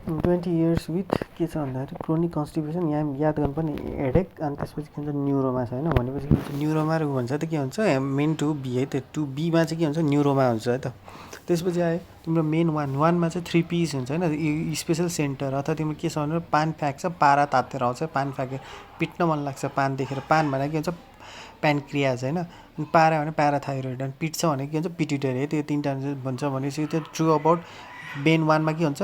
20 years with के छ भन्दाखेरि क्रोनिक कन्स्टिपेसन, यहाँ याद गर्नुपर्ने हेडेक, अनि त्यसपछि के भन्छ न्युरोमा छ होइन। भनेपछि के हुन्छ न्युरोमा र भन्छ त के हुन्छ मेन टु बी है। त्यो टु बीमा चाहिँ के हुन्छ न्युरोमा हुन्छ है त। त्यसपछि आयो तिम्रो मेन वानमा चाहिँ 3 पिस हुन्छ होइन, स्पेसल सेन्टर। अथवा तिम्रो के छ भने पान फ्याँक्छ, पारा तातेर आउँछ, पान फ्याँके पिट्न मन लाग्छ पान देखेर। पान भनेर के हुन्छ प्यानक्रियाज होइन, अनि पारा भने प्याराथाइरोइड, अनि पिट्छ भने के हुन्छ पिट्युटरी है। त्यो तिनवटा भन्छ। भनेपछि त्यो ट्रु अबाउट बेन वानमा के हुन्छ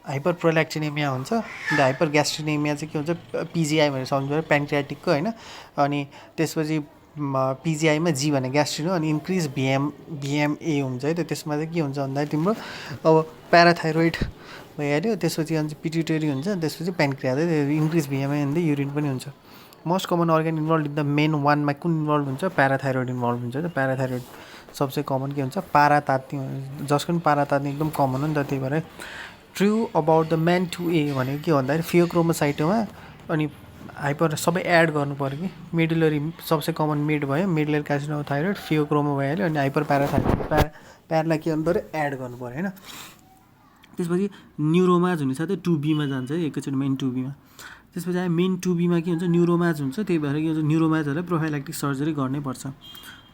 हाइपर प्रोल्याक्टिनेमिया हुन्छ। अन्त हाइपर ग्यास्ट्रिनेमिया चाहिँ के हुन्छ पिजिआई भनेर सम्झ्नु पऱ्यो प्यान्क्रियाटिकको होइन। अनि त्यसपछि पिजिआईमा जी भने ग्यास्ट्रिन हो, अनि इन्क्रिज भिएमए हुन्छ है। त्यसमा चाहिँ के हुन्छ भन्दाखेरि तिम्रो अब प्याराथाइरोइड भइहाल्यो, त्यसपछि अन्त पिट्युटरी हुन्छ, त्यसपछि प्यान्क्रियाज है। इन्क्रिज भिएमए अन्त युरिन पनि हुन्छ। Most common organ involve in the main वानमा कुन इन्भल्भ हुन्छ प्याराथाइरोइड इन्भल्भ हुन्छ। प्याराथाइरोइड सबसे कमन के हुन्छ पारा तात्ने, जसको पनि पारा तात्ने एकदम कमन हो नि त। त्यही भएर true about the man to a भनेको के भन्दाखेरि फियोक्रोमोसाइटोमा अनि हाइपर सबै एड गर्नु पऱ्यो कि। मेडुलरी सबसे कमन मेड भयो, मेडुलरी कार्सिनोमा थाइरोइड फियोक्रोमो भइहाल्यो, अनि हाइपर प्याराथाइरोइड प्यारलाई के गर्नु पऱ्यो एड गर्नु पऱ्यो होइन। त्यसपछि न्युरोमाज हुने साथै 2बीमा जान्छ है एकैचोटि मेन 2बीमा। त्यसपछि आयो मेन 2बीमा के हुन्छ न्युरोमाज हुन्छ। त्यही भएर के हुन्छ न्युरोमाजहरूलाई प्रोफाइल्याक्टिक सर्जरी गर्नै पर्छ।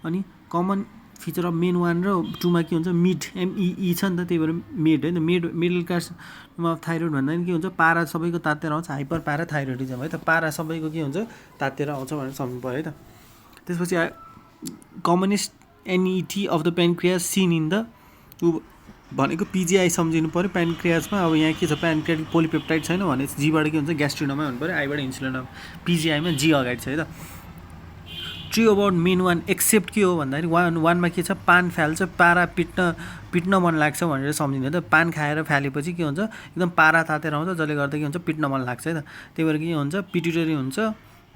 अनि कमन फिचर अफ मेन 1 र 2मा के हुन्छ मिड एमइई छ नि त। त्यही भएर मेड होइन, मिडल कार्सिनोमा अफ थाइरोइड भन्दा पनि के हुन्छ पारा सबैको तातेर आउँछ, हाइपर प्याराथाइरोइडिजम है त। पारा सबैको के हुन्छ तातेर आउँछ भनेर सम्झनु पऱ्यो है त। त्यसपछि आयो commonest NET of the pancreas seen in the भनेको पिजिआई सम्झिनु पऱ्यो प्यानक्रियाजमा। अब यहाँ के छ प्यानक्रियाटिक पोलिपेप्टाइड छैन भने जीबाट के हुन्छ ग्यास्ट्रिनोमा हुनु पऱ्यो, आईबाट इन्सुलिनोमा। पिजिआईमा जी अगाडि छ है त। ट्रु अबाउट मेन 1 एक्सेप्ट के हो भन्दाखेरि वानमा के छ पान फाल्छ, पारा पिट्न मन लाग्छ भनेर सम्झिनु त। पान खाएर फालेपछि के हुन्छ एकदम पारा तातेर आउँछ, जसले गर्दा के हुन्छ पिट्न मन लाग्छ है त। त्यही भएर के हुन्छ पिट्युटरी हुन्छ,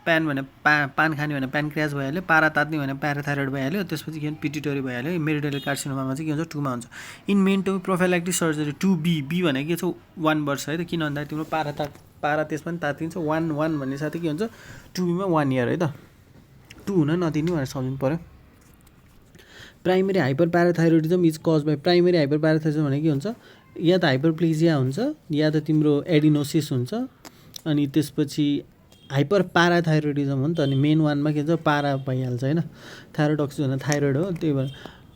प्यान भने पान खाने भने प्यानक्रियाज भइहाल्यो, पारा तात्ने भने प्याराथाइरोइड भइहाल्यो, त्यसपछि के भन्छ पिट्युटरी भइहाल्यो। मेडुलरी कार्सिनोमामा चाहिँ के हुन्छ 2मा हुन्छ। In MEN two prophylactic surgery 2बी, बी भनेको के छ 1 वर्ष है त। किन भन्दाखेरि तिम्रो पारा त्यसमा पनि तातिन्छ। 1 भन्ने साथै के हुन्छ 2बीमा 1 इयर है त। 2 हुन नदिने भनेर सम्झिनु पऱ्यो। Primary hyper parathyroidism is cause by primary hyper parathyroidism भनेको के हुन्छ या त हाइपरप्लेजिया हुन्छ या त तिम्रो एडिनोसिस हुन्छ। अनि त्यसपछि हाइपर प्याराथाइरोइडिजम हो नि त। अनि मेन 1मा के हुन्छ पारा भइहाल्छ होइन, थाइरोइड भन्दा थाइरोइड हो। त्यही भएर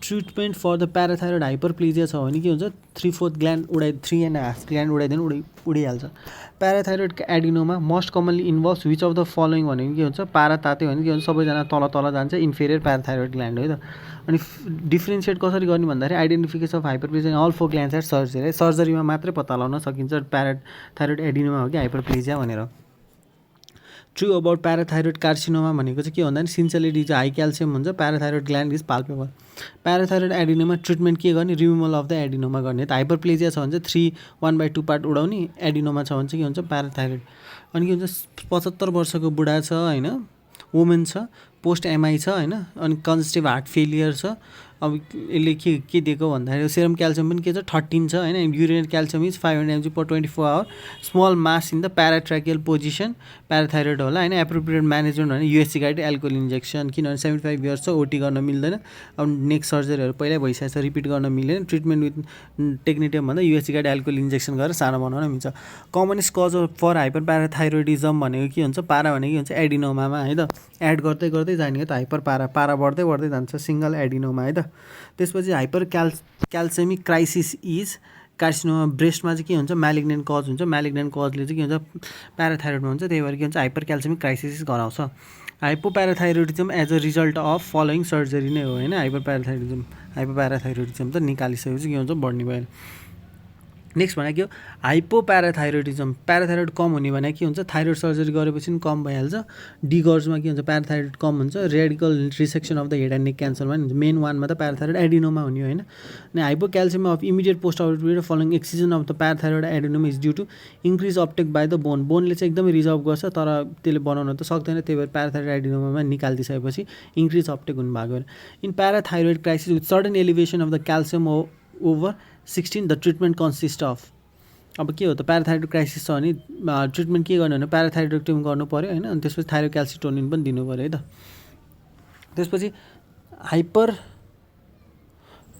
treatment for the parathyroid hyperplasia छ भने के हुन्छ 3/4 ग्ल्यान्ड 3.5 ग्ल्यान्ड उडाइदिनु उडिहाल्छ। Parathyroid adenoma most commonly involves which of the following भनेको के हुन्छ पारा तात्यो भने के हुन्छ सबैजना तल जान्छ इन्फेरियर प्याराथाइरोइड ग्ल्यान्ड है त। अनि डिफ्रेन्सिएट कसरी गर्ने भन्दाखेरि identification of hyperplasia all 4 glands at surgery है। सर्जरीमा मात्रै पत्ता लगाउन सकिन्छ प्याराथाइरोइड एडिनोमा हो कि हाइपरप्लेजिया भनेर। ट्रु अबाउट प्याराथाइरोइड कार्सिनोमा भनेको चाहिँ के भन्दाखेरि सिन्सियरली चाहिँ हाई क्याल्सियम हुन्छ, parathyroid gland is palpable. Parathyroid adenoma treatment के गर्ने रिमुभल अफ द एडिनोमा गर्ने। त हाइपरप्लेजिया छ भने चाहिँ 3/1/2 पार्ट उडाउने, एडिनोमा छ भने चाहिँ के हुन्छ प्याराथाइरोइड। अनि के हुन्छ 75 वर्षको बुढा छ होइन, वुमेन छ, पोस्ट एमआई छ होइन, अनि कन्जेस्टिभ हार्ट फेलियर छ। अब यसले के दिएको भन्दाखेरि सेरम क्याल्सियम पनि के छ 13 छ होइन। Urinary calcium is 500 mg/24 hour, small mass in the paratracheal position, parathyroid होला होइन। एप्रोप्रिएट म्यानेजमेन्ट भने युएससी गाइड एल्कोहल इन्जेक्सन, किनभने 75 इयर्स छ ओटी गर्न मिल्दैन। अब नेक्स्ट सर्जरीहरू पहिल्यै भइसकेको छ रिपिट गर्न मिल्दैन। ट्रिटमेन्ट विथ टेक्निटियम भन्दा युएससी गाइड एल्कोहल इन्जेक्सन गरेर सानो बनाउन मिल्छ। Commonest cause for hyper parathyroidism भनेको के हुन्छ पारा भनेको के हुन्छ एडिनोमामा है त। एड गर्दै जाने हो त हाइपर पारा बढ्दै जान्छ सिङ्गल एडिनोमा है त। त्यसपछि hyper calcaemic crisis is carcinoma ब्रेस्टमा चाहिँ के हुन्छ म्यालिग्नेन्ट कज हुन्छ। म्यालिग्नेन्ट कजले चाहिँ के हुन्छ प्याराथाइरोइडमा हुन्छ, त्यही भएर के हुन्छ हाइपर क्याल्सियमिक क्राइसिस गराउँछ। Hypoparathyroidism as a result of following surgery नै हो होइन। हाइपर प्याराथाइरोइडिजम त निकालिसकेपछि के हुन्छ बढ्ने भयो। नेक्स्ट भनेको के हो हाइपोप्याराथाइरोइडिजम। प्याराथाइरोइड कम हुने भने के हुन्छ थाइरोइड सर्जरी गरेपछि पनि कम भइहाल्छ। डी गर्ल्समा के हुन्छ प्याराथाइरोइड कम हुन्छ। Radical resection of the head and neck क्यान्सरमा हुन्छ। मेन 1मा त प्याराथाइरोइड एडिनोमा हुने होइन। अनि hypocalcium of immediate post operative following excision of the parathyroid adenoma is due to increase uptake by the बोनले चाहिँ एकदमै रिजर्भ गर्छ तर त्यसले बनाउन त सक्दैन। त्यही भएर प्याराथाइरोइड एडिनोमामा निकालिदिइसकेपछि इन्क्रिज अपटेक हुने भएको भएर in parathyroid crisis with sudden elevation of the calcium over 16 the treatment consist of. अब के हो त प्याराथाइरोइड क्राइसिस छ भने ट्रिटमेन्ट के गर्ने भने प्याराथाइरोइडेक्टोमी गर्नु पऱ्यो होइन। अनि त्यसपछि थाइरोक्याल्सिटोनिन पनि दिनु पऱ्यो है त। त्यसपछि hyper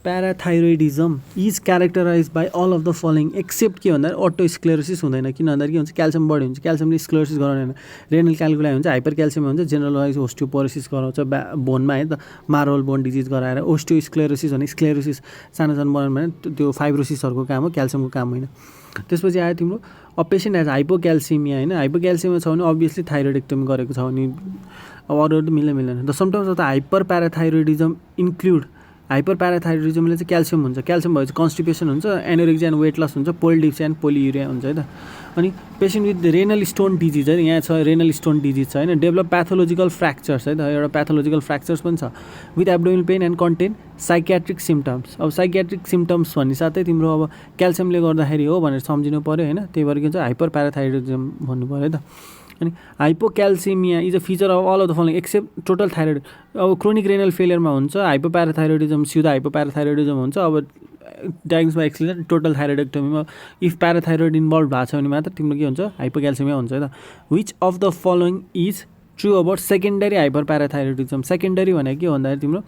parathyroidism is characterize by all of the following except के भन्दा अटोस्क्लेरोसिस हुँदैन। किन भन्दाखेरि के हुन्छ, क्याल्सियम बढी हुन्छ, क्याल्सियमले स्क्लेरोसिस गराउँदैन, रेनल क्याल्कुलाई हुन्छ, हाइपर क्याल्सियम हुन्छ, जेनरलाइज ओस्टियोपोरोसिस गराउँछ बोनमा है त, मार्बल बोन डिजिज गराएर। ओस्टियोस्क्लेरोसिस भने स्क्लेरोसिस सानो सानो बनाउनु भने त्यो फाइब्रोसिसहरूको काम हो, क्याल्सियमको काम होइन। त्यसपछि आयो तिम्रो पेसेन्ट एज हाइपोक्याल्सिमिया होइन। हाइपोक्याल्सिमिया छ भने अभियसली थाइरोइडेक्टोमी गरेको छ भने अब अरू मिल्दैन। The symptoms of the hyper parathyroidism include, hyper प्याराथाइरोइडिजमले चाहिँ क्याल्सियम हुन्छ, क्याल्सियम भएपछि कन्स्टिपेसन हुन्छ, एनोरेक्सिया एन्ड वेट लस हुन्छ, पोलिडिप्सिया एन्ड पोलियुरिया हुन्छ है त। अनि patient with renal stone disease है, यहाँ छ रेनल स्टोन डिजिज छ होइन, डेभलप प्याथोलोजिकल फ्र्याक्चर्स है त, एउटा प्याथोलोजिकल फ्र्याक्चर्स पनि छ, with abdominal pain and contain psychiatric symptoms. अब साइकियाट्रिक सिम्टम्स भन्ने साथै तिम्रो अब क्याल्सियमले गर्दाखेरि हो भनेर सम्झिनु पऱ्यो होइन, त्यही भएर के हुन्छ हाइपर प्याराथाइरोइडिजम भन्नु पऱ्यो है त। अनि hypocalcaemia is a feature of all of the following except total thyroid. अब क्रोनिक रेनल फेलियरमा हुन्छ, हाइपोप्याराथाइरोइडिजम सिधा हाइपोप्याराथाइरोइडिजम हुन्छ। अब डायग्नोसिस बाइ एक्सक्लुजन टोटल थाइरोइडेक्टोमीमा इफ प्याराथाइरोइड इन्भल्भ भएको छ भने मात्र तिम्रो के हुन्छ, हाइपोक्याल्सिमिया हुन्छ है त। Which of the following is true about secondary hyper parathyroidism. Secondary भनेको के भन्दाखेरि तिम्रो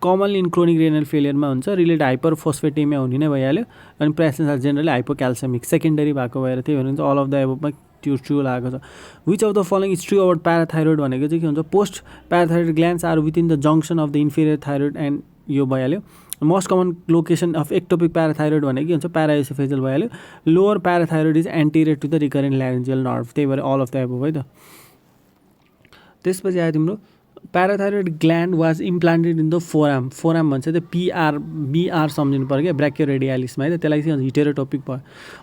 कमनली इन क्रोनिक रेनल फेलियरमा हुन्छ, रिलेटेड हाइपर फोस्फेटेमिया हुने नै भइहाल्यो, अनि presence are generally hypocalcaemic secondary भएको भएर, त्यही भएर अल अफ द एबोभमा त्यो ट्रु लागेको छ। Which of the following is true about parathyroid भनेको चाहिँ के हुन्छ, post parathyroid glands are within the junction of the inferior thyroid and यो भइहाल्यो। Most common location of ectopic parathyroid भनेको के हुन्छ, प्याराइसोफेजल भइहाल्यो। Lower parathyroid is anterior to the recurrent laryngeal nerve, त्यही भएर अल अफ द एबोभ है त। त्यसपछि आयो तिम्रो parathyroid gland was implanted in the forearm. Forearm भन्छ त्यो बिआर सम्झिनु पऱ्यो क्या, ब्राकियोरेडियालिसमा है त, त्यसलाई चाहिँ हिटेरोटोपिक भयो।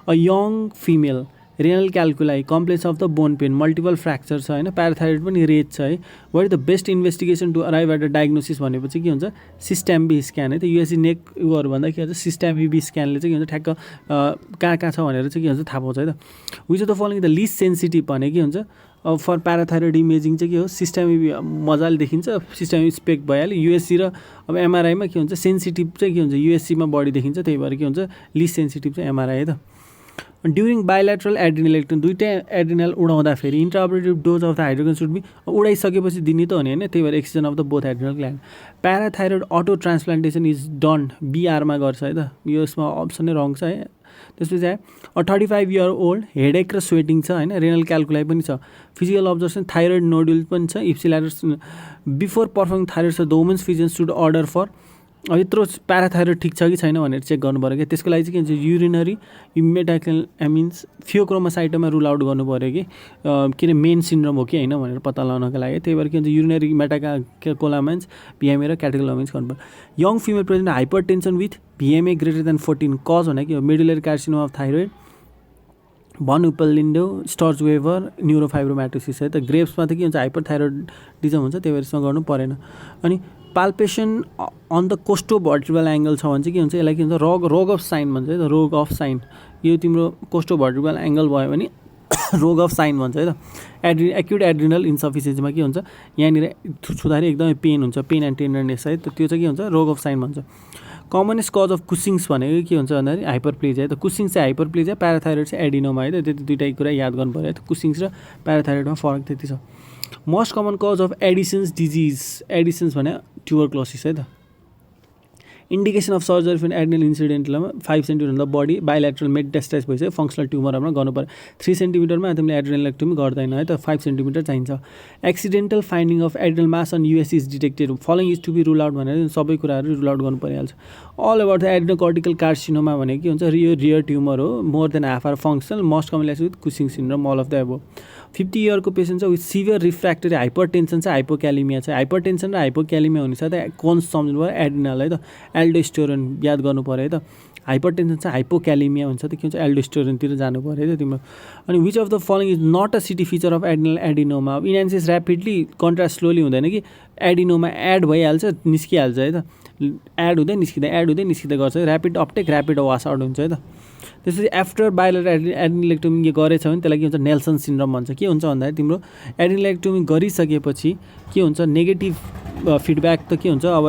A young female renal calculi, complex of the bone pain, multiple fracture छ होइन, प्याराथाइरोइड पनि रेज छ है। What is the best investigation to arrive at a diagnosis भनेपछि के हुन्छ, सिस्ट्याम्बी स्क्यान है त। युएसजी नेक उयोहरू भन्दा के हुन्छ, सिस्ट्याम्बी स्क्यानले चाहिँ के हुन्छ, ठ्याक्क कहाँ कहाँ छ भनेर चाहिँ के हुन्छ थाहा पाउँछ है त। Which of the following the list sensitive भने के हुन्छ, अब फर प्याराथाइरोइड इमेजिङ चाहिँ के हो, सिस्ट्यामी मजाले देखिन्छ, सिस्ट्यामी स्पेक्ट भइहाल्यो। युएससी र अब एमआरआईमा के हुन्छ, सेन्सिटिभ चाहिँ के हुन्छ, युएससीमा बढी देखिन्छ, त्यही भएर के हुन्छ लिस्ट सेन्सिटिभ चाहिँ एमआरआई है त। ड्युरिङ बायोलेटरल एड्रिनलेक्टोमी, दुइटै एड्रिनल उडाउँदाखेरि intraoperative dose of the hydrogen should be, उडाइसकेपछि दिने त हो नि होइन, त्यही भएर excision of the both adrenal gland. Parathyroid auto transplantation is done, बिआरमा गर्छ है त, यो यसमा अप्सन नै रङ छ है। त्यसपछि आयो 35 इयर ओल्ड, हेडेक र स्वेटिङ छ होइन, रेनल क्याल्कुलाई पनि छ, फिजिकल अब्जर्भेसन थाइरोइड नोड्युल पनि छ, इप्सिल्याटरस। बिफोर पर्फर्मिङ थाइरोइड छ the women's physician should order for, अब यत्रो प्याराथाइरोइड ठिक छ कि छैन भनेर चेक गर्नु पऱ्यो क्या। त्यसको लागि चाहिँ के हुन्छ, urinary metacal amines phaeochromocytoma rule out गर्नु पऱ्यो कि किन मेन सिन्ड्रोम हो कि होइन भनेर पत्ता लगाउनको लागि। त्यही भएर के हुन्छ, युरिनरी मेटाकोलामाइन्स, भिएमए र क्याटेकोलामाइन्स गर्नु पऱ्यो। Young female present hyper tension with VMA greater than 14, cause भनेको हो मेडुलरी कार्सिनोमा अफ थाइरोइड, भन उपलिन्डो, स्टर्च वेभर, न्युरोफाइब्रोमाटोसिस है त। ग्रेप्समा त के हुन्छ, हाइपर थाइरोइडिजम हुन्छ, त्यही भएर यसमा गर्नु परेन। अनि पाल्पेसन अन द कोस्टोभर्टिब्रल एङ्गल छ भने चाहिँ के हुन्छ, यसलाई के हुन्छ, रोग अफ साइन भन्छ है त, रोग अफ साइन। यो तिम्रो कोस्टोभर्टिब्रल एङ्गल भयो भने रोग अफ साइन भन्छ है त। एक्युट एड्रिनल इन्सफिसियन्सीमा के हुन्छ, यहाँनिर छुँदाखेरि एकदमै पेन हुन्छ, पेन एन्ड टेन्डरनेस है त, त्यो चाहिँ के हुन्छ, रोग अफ साइन भन्छ। कमनेस्ट कज अफ कुसिङ्स भनेको के हुन्छ भन्दाखेरि हाइपरप्लेजिया है त। कुसिङ्स चाहिँ हाइपरप्लेजिया, प्याराथाइरोइड चाहिँ एडिनोमा है त, त्यति दुइटै कुरा याद गर्नु पऱ्यो है त। कुसिङ्स र प्याराथाइरोइडमा फरक त्यति छ। Most common cause of Addison's disease, Addison's भने ट्युबरक्लोसिस है त। Indication of surgery for adrenal इन्सिडेन्टमा 5 सेन्टिमिटर बडी बायोलेटरल मेटास्टाइज भइसक्यो, फङ्सनल ट्युमरमा गर्नु पऱ्यो। 3 सेन्टिमिटरमा तिमीले एड्रिनलेक्टोमी गर्दैन है त, 5 सेन्टिमिटर चाहिन्छ। Accidental finding of adrenal mass on USC is detected, following is to be rule out भनेर सबै कुराहरू रुल आउट गर्नु परिहाल्छ। All over the adrenocortical carcinoma भनेको के हुन्छ, रियर ट्युमर हो, more than half are functional, most commonly with Cushing syndrome, all of the above. 50 इयरको पेसेन्ट छ with severe refractory hyper tension छ, हाइपोक्यालिमिया छ। हाइपर टेन्सन र हाइपोक्यालिमिया हुने साथै कोन्स सम्झिनु भयो, एड्रिनल है त, एल्डोस्टेरोन याद गर्नु पऱ्यो है त। हाइपर टेन्सन छ, हाइपोक्यालिमिया हुन्छ त के हुन्छ, एल्डोस्टेरोनतिर जानु पऱ्यो है त तिम्रो। अनि which of the following is not a CT feature of adrenal adenoma. Enhances rapidly, contrast slowly हुँदैन कि, एडिनोमा एड भइहाल्छ, निस्किहाल्छ है त, एड हुँदै निस्किँदै गर्छ, ऱ्यापिड अपटेक ऱ्यापिड वास आउट हुन्छ है त। त्यसपछि आफ्टर बायोलेटरल एड्रिनलेक्टोमी गरेछ भने त्यसलाई के हुन्छ, नेल्सन सिन्ड्रोम भन्छ। के हुन्छ भन्दाखेरि तिम्रो एड्रिनलेक्टोमी गरिसकेपछि के हुन्छ, नेगेटिभ फिडब्याक त के हुन्छ, अब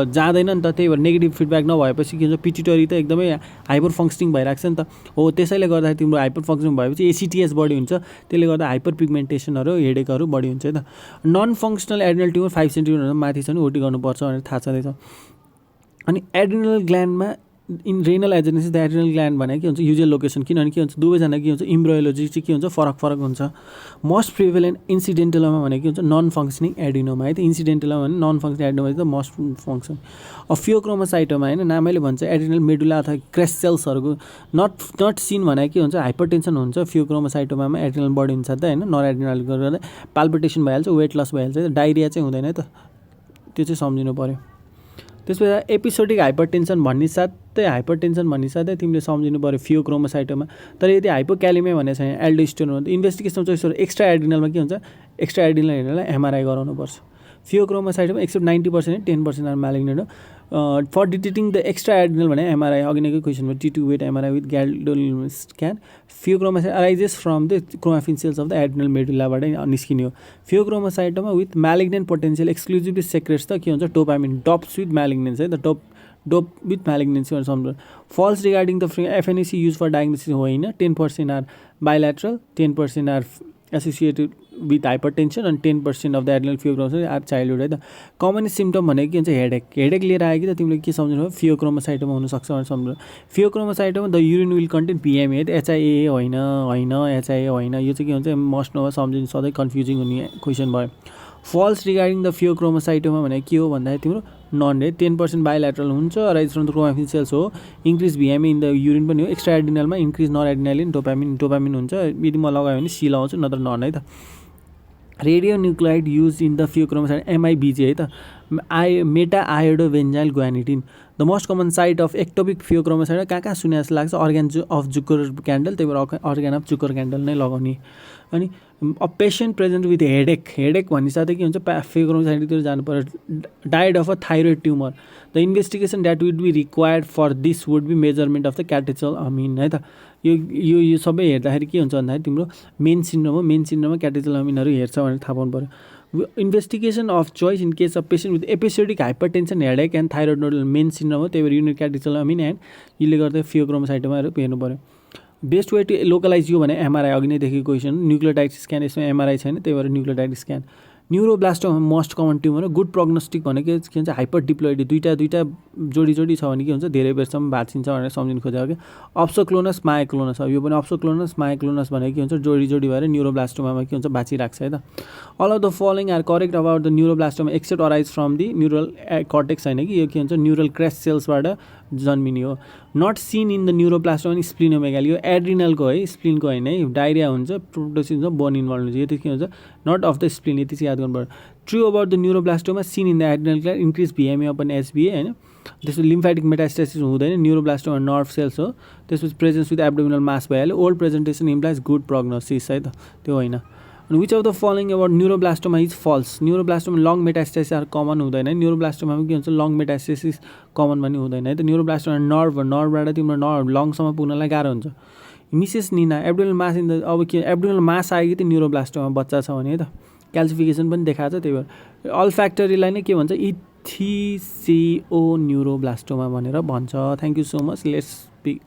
जाँदैन नि त, त्यही भएर नेगेटिभ फिडब्याक नभएपछि के हुन्छ, पिट्युटरी त एकदमै हाइपर फङ्सनिङ भइरहेको छ नि त, हो त्यसैले गर्दाखेरि तिम्रो हाइपर फङ्सनिङ भएपछि एसिटिएस बढी हुन्छ, त्यसले गर्दा हाइपर पिगमेन्टेसनहरू, हेडेकहरू बढी हुन्छ है त। Non functional adrenal tumour 5 centimetre माथि छ भने ओटी गर्नुपर्छ भनेर थाहा छँदैछ। अनि एड्रिनल ग्ल्यान्डमा in renal agency the adrenal gland भने के हुन्छ युजुअल लोकेसन, किनभने के हुन्छ दुवैजना के हुन्छ इम्ब्रोयोलोजी चाहिँ के हुन्छ फरक हुन्छ। मोस्ट प्रिभेलेन्ट इन्सिडेन्टलमा भने के हुन्छ नन फङ्सनिङ एडिनोमा है त, इन्सिडेन्टलमा भने नन फङ्सनिङ एडिनोमा चाहिँ मोस्ट फङ्सन। फियोक्रोमोसाइटोमा होइन नामैले भन्छ एड्रिनल मेडुला अथवा क्रेस्ट सेल्सहरूको नट सिन भने के हुन्छ हाइपरटेन्सन हुन्छ फियोक्रोमोसाइटोमा, एड्रिनल बढी हुन्छ त होइन, नन एड्रिनल गरेर पाल्पिटेसन भइहाल्छ, वेट लस भइहाल्छ, डाइरिया चाहिँ हुँदैन है त, त्यो चाहिँ सम्झिनु पऱ्यो। त्यसपछि एपिसोडिक हाइपरटेन्सन भन्ने साथै तिमीले सम्झिनु पऱ्यो फियोक्रोमोसाइटोमा। तर यदि हाइपोक्यालेमिया भनेको छैन एल्डोस्टेरोन इन्भेस्टिगेसन चाहिँ एक्स्ट्रा एड्रिनलमा के हुन्छ एक्स्ट्रा एड्रिनल हेर्नलाई एमआरआई गराउनुपर्छ। फियोक्रोमोसाइटोमा एक्सेप्ट 90% 10% आर म्यालिग्नेन्ट हो। For detecting the extra adrenal भने एमआरआई अघि नैकै क्वेसनमा T2 weight MRI with galdol scan. Phaeochromocyte arises from the chromaffin cells of the adrenal मेडुलाबाट निस्किने हो। Phaeochromocytoma with malignant potential exclusively secretes त के हुन्छ डोपामिन, डप्स विथ म्यालिग्नेन्स है त, डोप विथ म्यालिग्नेन्सी भनेर सम्झनु। False regarding the FNAC use for diagnosis होइन, 10% are bilateral, 10% are associated with hypertension अनि 10% of the adrenal phaeochromocyte are childhood है त। कमन सिम्टम भनेको के हुन्छ हेडेक लिएर आयो कि त तिमीले के सम्झिनु भयो फियोक्रोमोसाइटोमा हुनसक्छ भनेर सम्झनु। Phaeochromocytoma the urine will contain PMA है त, एचआइए होइन एचआइए होइन, यो चाहिँ के हुन्छ मस्ट नभए सम्झिनु, सधैँ कन्फ्युजिङ हुने क्वेसन भयो। फल्स रिगार्डिङ द फियोक्रोमोसाइटोमा भने के हो भन्दाखेरि तिम्रो नन रे 10% बाइल्याट्रल हुन्छ, rise from the chromaffin cells हो, increase VMA in the urine पनि हो, एक्स्ट्रा एड्रिनलमा इन्क्रिज नन एड्रिनालिन डोपामिन हुन्छ, यदि म लगायो भने सी लगाउँछु नत्र नन है त। Radio nuclide use in the phaeochromocyte MIBG है त, meta iodobenzyl guanidine. The most common site of ectopic phaeochromocyte कहाँ सुने जस्तो लाग्छ अर्ग्यान अफ जुकर क्यान्डल, त्यही भएर अर्ग्यान अफ जुकर क्यान्डल नै लगाउने। अनि a patient present with headache भन्ने साथै के हुन्छ फियोक्रोमोसाइटतिर जानु पर्यो। Dyad of a thyroid tumour, the investigation that would be required for this would be measurement of the catechol amine है त। यो सबै हेर्दाखेरि के हुन्छ भन्दाखेरि तिम्रो मेन सिन्ड्रोममा क्याटेचल अमिनहरू हेर्छ भनेर थाहा पाउनु पऱ्यो। Investigation of choice in case of patient with episodic hypertension headache and thyroid nodal main syndrome हो, त्यही भएर युनिट क्याटेचल अमिन एन्ड यसले गर्दा फियोक्रोमोसाइटोमा हेर्नु पऱ्यो। बेस्ट वे टु लोकलाइज यो भने एमआरआई अघि नै देखेको क्वेसन, न्युक्लियोटाइड स्क्यान, यसमा एमआरआई छैन त्यही भएर nucleotide scan. Neuroblastoma most common tumour हो। गुड प्रोग्नोस्टिक भनेको के हुन्छ हाइपर डिप्लोइडी, दुईवटा जोडी छ भने के हुन्छ धेरै बेरसम्म भाँचिन्छ भनेर सम्झिनु खोजेको क्या। अप्सोक्लोनस मायोक्लोनस, अब यो पनि अप्सोक्लोनस मायोक्लोनस भनेको के हुन्छ जोडी भएर न्युरोब्लास्टोमा के हुन्छ भाँचिराख्छ है त। All of the following are correct about the neuroblastoma except arise from the neural cortex होइन कि, यो के हुन्छ न्युरल क्रेस्ट सेल्सबाट जन्मिने हो। नट सिन इन द न्युरोब्लास्टोमा अनि स्प्लिनोमेगाली, यो एड्रिनलको है स्प्लिनको होइन है, डाइरिया हुन्छ, प्रोटोसिस हुन्छ, बोन इन्भल्भ हुन्छ, यो चाहिँ के हुन्छ नट अफ द स्प्लिन, यति चाहिँ याद गर्नु पर्यो। True about the neuroblastoma seen in the adrenal gland increase VMA upon SBA होइन, त्यसपछि लिम्फेटिक मेटास्टेसिस हुँदैन, न्युरोब्लास्टोमा नर्भ सेल्स हो, त्यसपछि प्रेजेन्स विथ एब्डोमिनल मास भइहाल्यो, old presentation implies good prognosis है त, त्यो होइन। अनि which of the following about neuroblastoma is false, neuroblastoma lung metastasis are common हुँदैन, न्युरोब्लास्टोमा के हुन्छ लङ मेटास्टेसिस कमन पनि हुँदैन है त। न्युरोब्लास्टोमा नर्भबाट तिम्रो लङसम्म पुग्नलाई गाह्रो हुन्छ। Mrs Nina abdominal mass in the, अब के एब्डोमिनल मास आयो कि त्यो न्युरोब्लास्टोमा बच्चा छ भने है त, क्याल्सिफिकेसन पनि देखाएको छ, त्यही भएर अल फ्याक्टरीलाई नै के भन्छ इथिसिओ न्युरोब्लास्टोमा भनेर भन्छ। Thank you so much, let's speak